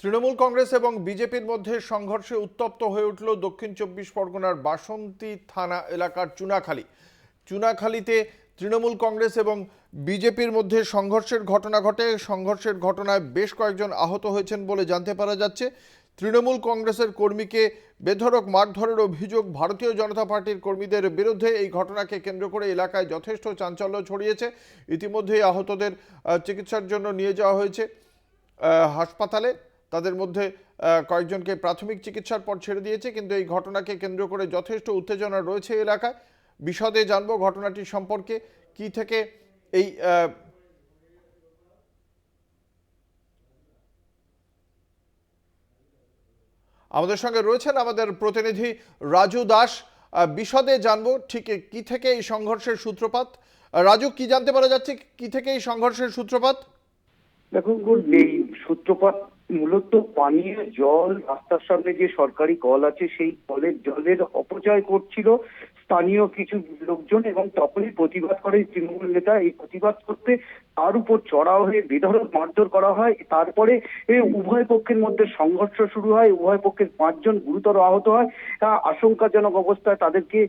তৃণমূল কংগ্রেস এবং বিজেপির মধ্যে সংঘর্ষে উত্তপ্ত হয়ে উঠল দক্ষিণ চব্বিশ পরগনার বাসন্তী থানা এলাকার চুনাখালীতে তৃণমূল কংগ্রেস এবং বিজেপির মধ্যে সংঘর্ষের ঘটনা ঘটে। সংঘর্ষের ঘটনায় বেশ কয়েকজন আহত হয়েছেন বলে জানতে পারা যাচ্ছে। তৃণমূল কংগ্রেসের কর্মীকে বেধড়ক মারধরের অভিযোগ ভারতীয় জনতা পার্টির কর্মীদের বিরুদ্ধে। এই ঘটনাকে কেন্দ্র করে এলাকায় যথেষ্ট চাঞ্চল্য ছড়িয়েছে। ইতিমধ্যেই আহতদের চিকিৎসার জন্য নিয়ে যাওয়া হয়েছে হাসপাতালে। তাদের মধ্যে কয়েকজনকে প্রাথমিক চিকিৎসার পর ছেড়ে দিয়েছে, কিন্তু এই ঘটনাকে কেন্দ্র করে যথেষ্ট উত্তেজনা রয়েছে এলাকায়। বিশদে জানবো ঘটনাটি সম্পর্কে, কি থেকে এই আমাদের সঙ্গে রয়েছেন আমাদের প্রতিনিধি রাজু দাস। বিশদে জানবো ঠিক কি থেকে এই সংঘর্ষের সূত্রপাত। রাজু, কি জানতে পারা যাচ্ছে, কি থেকে এই সংঘর্ষের সূত্রপাত? দেখুন, এই সূত্রপাত মূলত পানীয় জল, রাস্তার সামনে যে সরকারি কল আছে সেই কলের জলের অপচয় করছিল স্থানীয় কিছু লোকজন, এবং তখনই প্রতিবাদ করে তৃণমূল নেতা। এই প্রতিবাদ করতে তার উপর চড়াও হয়ে বেধড়ক মারধর করা হয়। তারপরে উভয় পক্ষের মধ্যে সংঘর্ষ শুরু হয়। উভয় পক্ষের 5 জন গুরুতর আহত হয়। আশঙ্কাজনক অবস্থায় তাদেরকে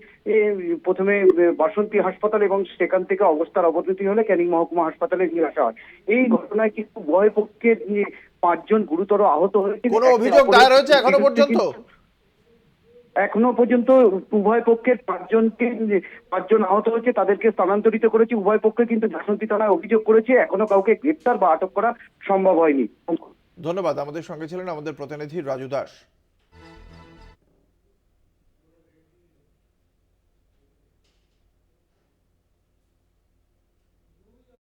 প্রথমে বাসন্তী হাসপাতাল এবং সেখান থেকে অবস্থার অবনতি হলে ক্যানিং মহকুমা হাসপাতালে নিয়ে আসা হয়। এই ঘটনায় কিন্তু উভয় পক্ষের 5 জন গুরুতর আহত হয়েছে। কোনো অভিযোগ দায়ের হয়েছে এখনো পর্যন্ত? এখনো পর্যন্ত উভয় পক্ষের 5 জন আহত হয়েছে, তাদেরকে স্থানান্তরিত করেছে। উভয় পক্ষে কিন্তু বাসন্তী থানায় অভিযোগ করেছে। এখনো কাউকে গ্রেপ্তার বা আটক করা সম্ভব হয়নি। ধন্যবাদ। আমাদের সঙ্গে ছিলেন আমাদের প্রতিনিধি রাজু দাস।